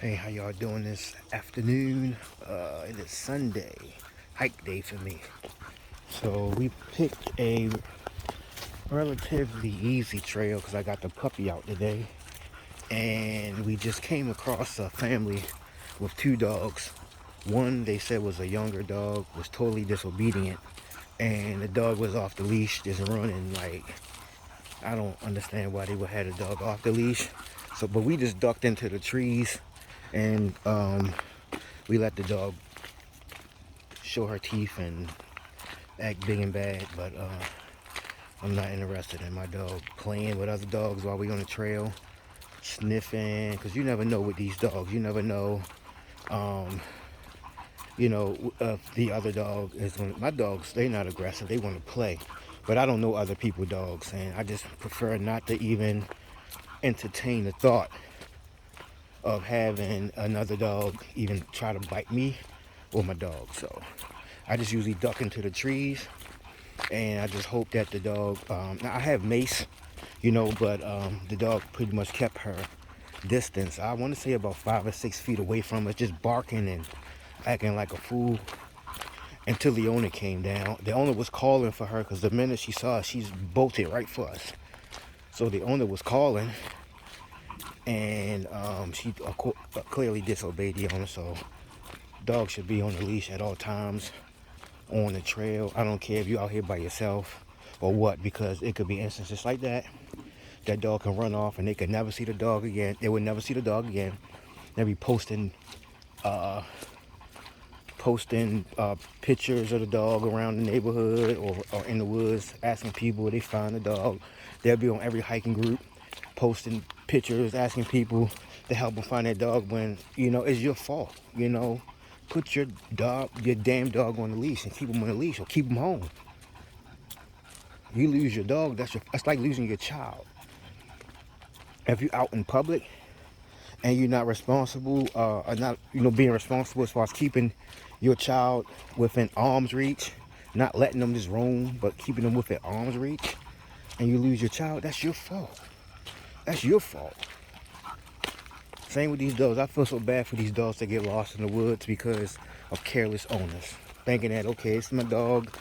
Hey, how y'all doing this afternoon? It is Sunday, hike day for me. So we picked a relatively easy trail because I got the puppy out today. And we just came across a family with two dogs. One they said was a younger dog, was totally disobedient. And the dog was off the leash, just running like, I don't understand why they would have the dog off the leash. So, but we just ducked into the trees and we let the dog show her teeth and act big and bad, but I'm not interested in my dog playing with other dogs while we on the trail, sniffing, because you never know with these dogs. You never know, um, if the other dog is going to, my dogs, they not aggressive, they want to play, but I don't know other people's dogs, and I just prefer not to even entertain the thought of having another dog even try to bite me or my dog. So I just usually duck into the trees, and I just hope that the dog. Now I have mace, but the dog pretty much kept her distance. I want to say about 5 or 6 feet away from us, just barking and acting like a fool until the owner came down. The owner was calling for her because the minute she saw us, she's bolted right for us. So the owner was calling, and she clearly disobeyed the owner. So dog should be on the leash at all times on the trail. I don't care if you're out here by yourself or what, because it could be instances like that. That dog can run off and they could never see the dog again. They would never see the dog again. They'll be posting pictures of the dog around the neighborhood or in the woods, asking people where they find the dog. They'll be on every hiking group posting pictures, asking people to help them find their dog when, it's your fault. Put your damn dog on the leash and keep him on the leash or keep him home. You lose your dog, that's like losing your child. If you're out in public and you're not responsible, or not, being responsible as far as keeping your child within arm's reach, not letting them just roam, but keeping them within arm's reach, and you lose your child, that's your fault. That's your fault. Same with these dogs. I feel so bad for these dogs that get lost in the woods because of careless owners. Thinking that, okay, it's my dog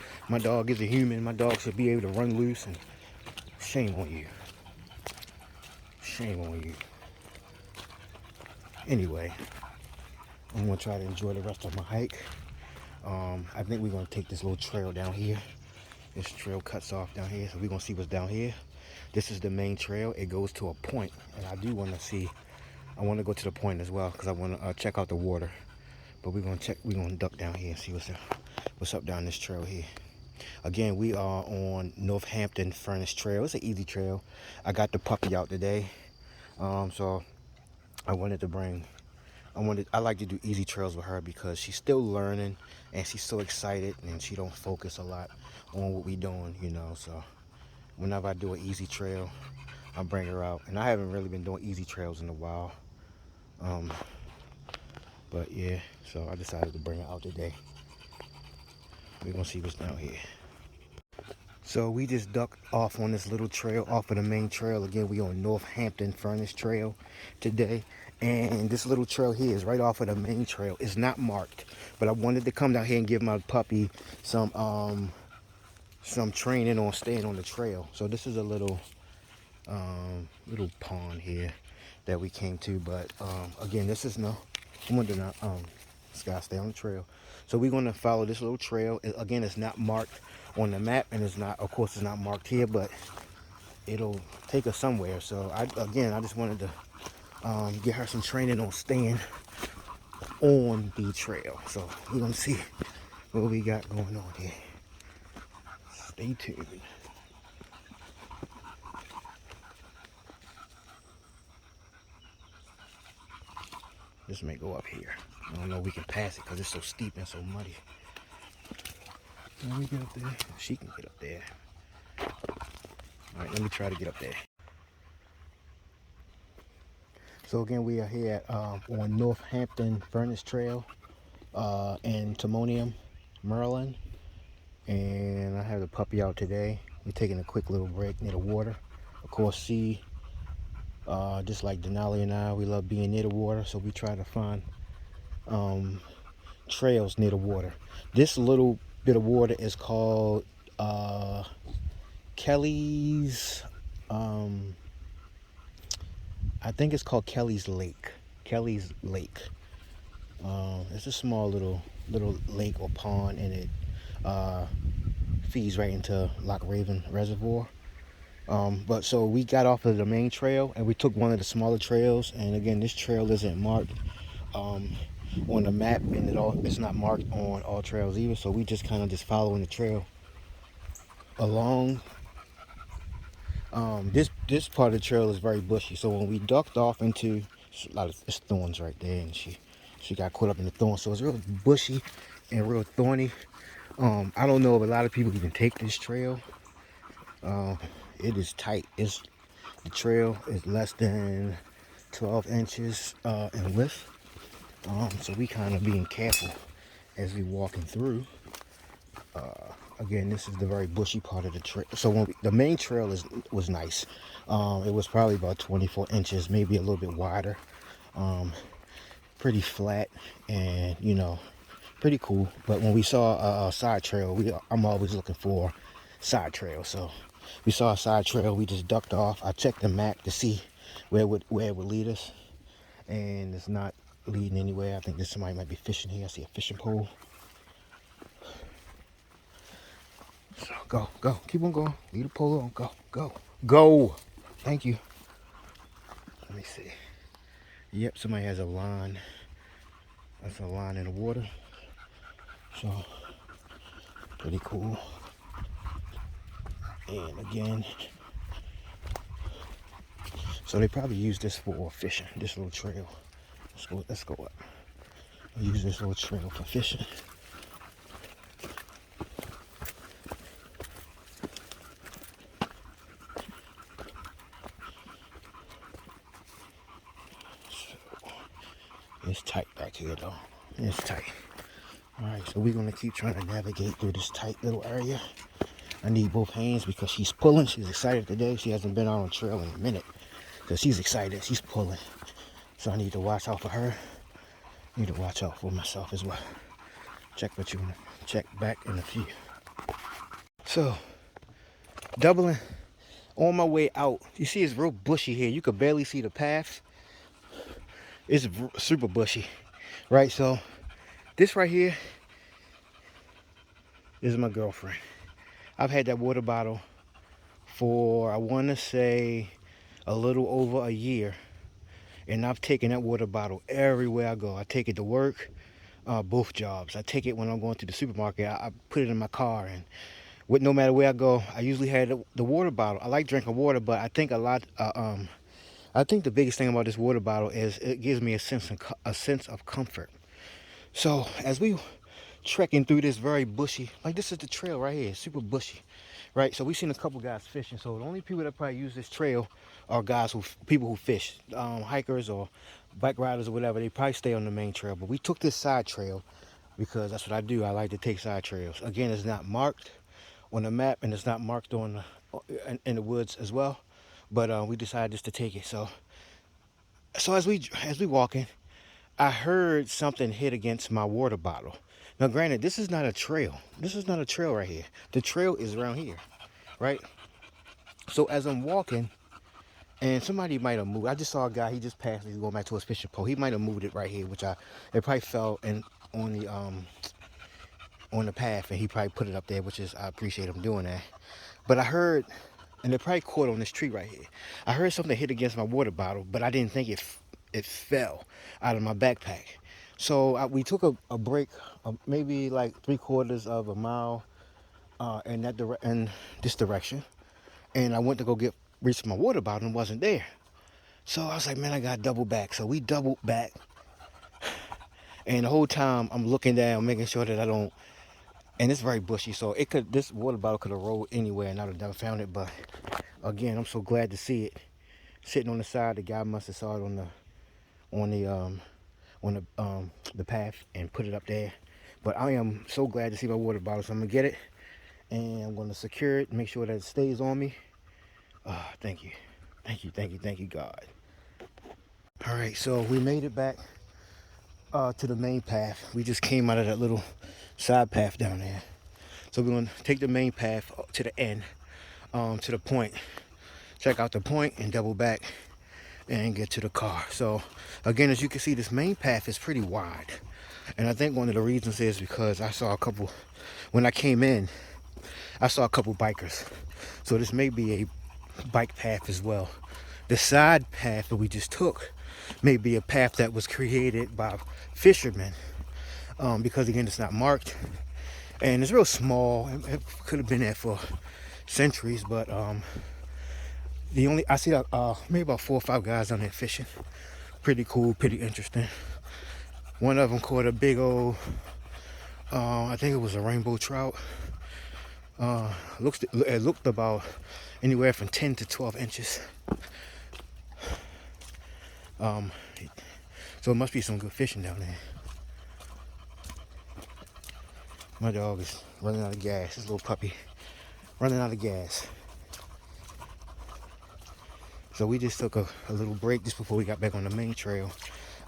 is a human, my dog should be able to run loose, and shame on you. Shame on you. Anyway, I'm gonna try to enjoy the rest of my hike. I think we're gonna take this little trail down here. This trail cuts off down here, so we're gonna see what's down here. This is the main trail. It goes to a point, and I do want to go to the point as well because I want to check out the water. But we're gonna duck down here and see what's up down this trail here. Again, we are on North Hampton Furnace Trail. It's an easy trail. I got the puppy out today, so I like to do easy trails with her because she's still learning and she's so excited and she don't focus a lot on what we doing, So whenever I do an easy trail, I bring her out. And I haven't really been doing easy trails in a while. But yeah, so I decided to bring her out today. We're gonna see what's down here. So we just ducked off on this little trail off of the main trail. Again, we on North Hampton Furnace Trail today. And this little trail here is right off of the main trail. It's not marked, but I wanted to come down here and give my puppy some training on staying on the trail. So this is a little pond here that we came to, but again, this is I'm gonna stay on the trail. So we're gonna follow this little trail. Again, it's not marked on the map, and it's not marked here, but it'll take us somewhere. So I just wanted to get her some training on staying on the trail. So we're gonna see what we got going on here. Stay tuned. This may go up here. I don't know if we can pass it because it's so steep and so muddy. Can we get up there? She can get up there. All right, let me try to get up there. So again, we are here on North Hampton Furnace Trail in Timonium, Maryland. And I have the puppy out today. We're taking a quick little break near the water. Of course, she Just like Denali and I, we love being near the water, so we try to find um, trails near the water. This little bit of water is called uh, Kelly's. Um, I think it's called Kelly's Lake. Kelly's Lake. It's a small little lake or pond, and it uh, feeds right into Loch Raven Reservoir. But so we got off of the main trail and we took one of the smaller trails. And again, this trail isn't marked um, on the map, and it's not marked on all trails either. So we just kind of just following the trail along. This part of the trail is very bushy. So when we ducked off into a lot of it's thorns right there, and she got caught up in the thorns. So it's real bushy and real thorny. I don't know if a lot of people even take this trail. It is tight. The trail is less than 12 inches in width. So we kind of being careful as we walking through. Again, this is the very bushy part of the trail. So the main trail was nice. It was probably about 24 inches, maybe a little bit wider. Pretty flat and, pretty cool. But when we saw a side trail, I'm always looking for side trail. So we saw a side trail, we just ducked off. I checked the map to see where it would lead us, and it's not leading anywhere. I think somebody might be fishing here. I see a fishing pole. So go, keep on going. Leave the pole on. Go. Thank you. Let me see. Yep, somebody has a line. That's a line in the water. So pretty cool. And again, so they probably use this for fishing. This little trail. Let's go up. Use this little trail for fishing. It's tight back here though. It's tight. Alright, so we're gonna keep trying to navigate through this tight little area. I need both hands because she's pulling. She's excited today. She hasn't been out on the trail in a minute. Because she's excited. She's pulling. So I need to watch out for her. I need to watch out for myself as well. Check back in a few. So, doubling on my way out. You see it's real bushy here. You could barely see the path. It's super bushy, right? So this right here is my girlfriend. I've had that water bottle for, I want to say, a little over a year. And I've taken that water bottle everywhere I go. I take it to work, both jobs. I take it when I'm going to the supermarket. I put it in my car, and no matter where I go, I usually have the water bottle. I like drinking water, but I think I think the biggest thing about this water bottle is it gives me a sense of comfort. So as we trekking through this very bushy, like this is the trail right here, super bushy, right? So we've seen a couple guys fishing. So the only people that probably use this trail are people who fish, hikers or bike riders or whatever. They probably stay on the main trail. But we took this side trail because that's what I do. I like to take side trails. Again, it's not marked on the map, and it's not marked in the woods as well. But we decided just to take it. So as we walking, I heard something hit against my water bottle. Now, granted, this is not a trail. This is not a trail right here. The trail is around here, right? So as I'm walking, and somebody might have moved. I just saw a guy. He just passed. He's going back to his fishing pole. He might have moved it right here, it probably fell on the path, and he probably put it up there, I appreciate him doing that. But I heard, and it probably caught on this tree right here. I heard something hit against my water bottle, but I didn't think it fell out of my backpack. So we took a break, maybe like 3/4 of a mile in this direction, and I went to go reach my water bottle and it wasn't there. So I was like, man, I got to double back. So we doubled back, and the whole time I'm looking down, making sure that I don't. And it's very bushy, so this water bottle could have rolled anywhere, and I would have never found it. But again, I'm so glad to see it sitting on the side. The guy must have saw it on the path and put it up there. But I am so glad to see my water bottle, so I'm gonna get it and I'm gonna secure it, make sure that it stays on me. Thank you, God. All right, so we made it back to the main path. We just came out of that little side path down there. So we're gonna take the main path to the end, to the point. Check out the point and double back and get to the car. So again, as you can see, this main path is pretty wide. And I think one of the reasons is because I saw a couple, when I came in, I saw a couple bikers. So this may be a bike path as well. The side path that we just took may be a path that was created by fishermen, because again, it's not marked and it's real small. It could have been there for centuries, but I see maybe about 4 or 5 guys on there fishing. Pretty cool, pretty interesting. One of them caught a big old, I think it was a rainbow trout. It looked about anywhere from 10 to 12 inches. So it must be some good fishing down there. My dog is running out of gas. This little puppy running out of gas. So we just took a little break just before we got back on the main trail.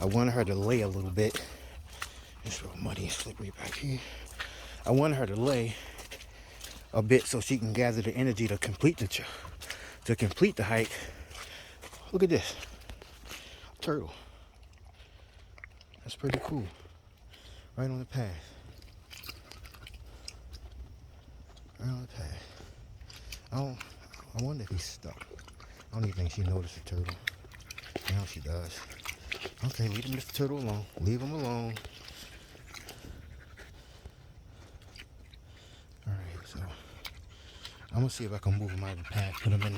I wanted her to lay a little bit. It's real muddy and slippery back here. I wanted her to lay a bit so she can gather the energy to complete the hike. Look at this turtle. That's pretty cool. Right on the path. Right on the path. I wonder if he's stuck. I don't even think she noticed the turtle. Now she does. Okay, leave Mr. Turtle alone. Leave him alone. Alright, so I'm gonna see if I can move him out of the path, put him in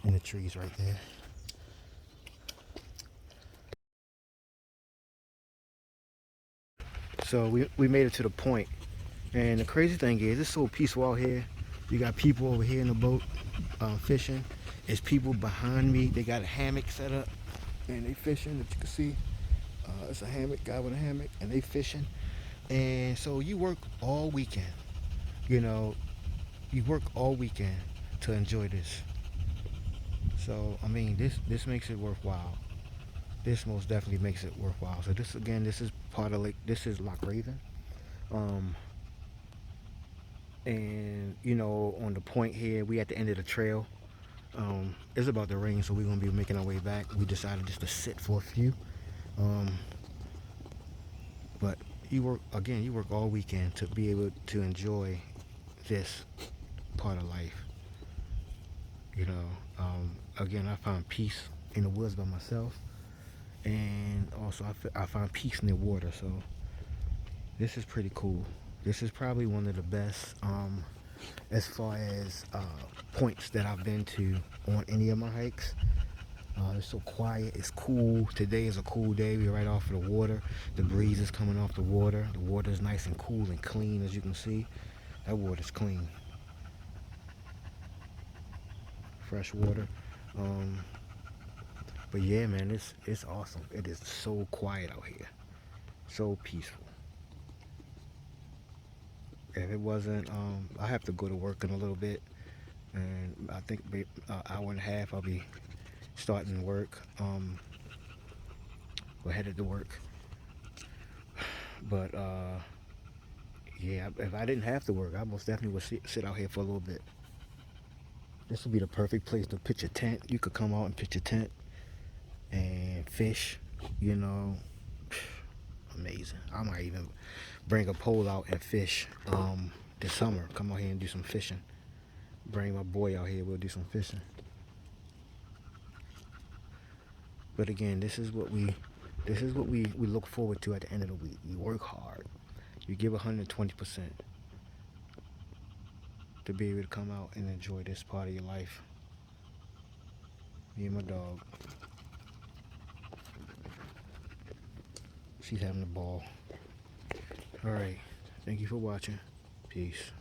in the trees right there. So we made it to the point. And the crazy thing is, it's so peaceful out here. You got people over here in the boat fishing. There's people behind me. They got a hammock set up and they fishing, that you can see. It's a hammock, guy with a hammock, and they fishing. And so you work all weekend. You know, you work all weekend to enjoy this. So I mean, this makes it worthwhile. This most definitely makes it worthwhile. So this is part of this is Loch Raven. And you know, on the point here, we at the end of the trail. It's about to rain, so we're gonna be making our way back. We decided just to sit for a few. But you work all weekend to be able to enjoy this part of life. You know, again, I found peace in the woods by myself, and also I found peace in the water. So this is pretty cool. This is probably one of the best as far as points that I've been to on any of my hikes. It's so quiet, it's cool. Today is a cool day. We're right off of the water. The breeze is coming off the water. The water is nice and cool and clean, as you can see. That water's clean. Fresh water. But yeah, man, it's awesome. It is so quiet out here. So peaceful. If it wasn't, I have to go to work in a little bit, and I think an hour and a half I'll be starting work. We're headed to work. But yeah, if I didn't have to work, I most definitely would sit out here for a little bit. This would be the perfect place to pitch a tent. You could come out and pitch a tent and fish, you know. Amazing. I might even bring a pole out and fish this summer. Come out here and do some fishing. Bring my boy out here, we'll do some fishing. But again, this is what we look forward to at the end of the week. You work hard. You give 120% to be able to come out and enjoy this part of your life. Me and my dog. She's having a ball. Alright. Thank you for watching. Peace.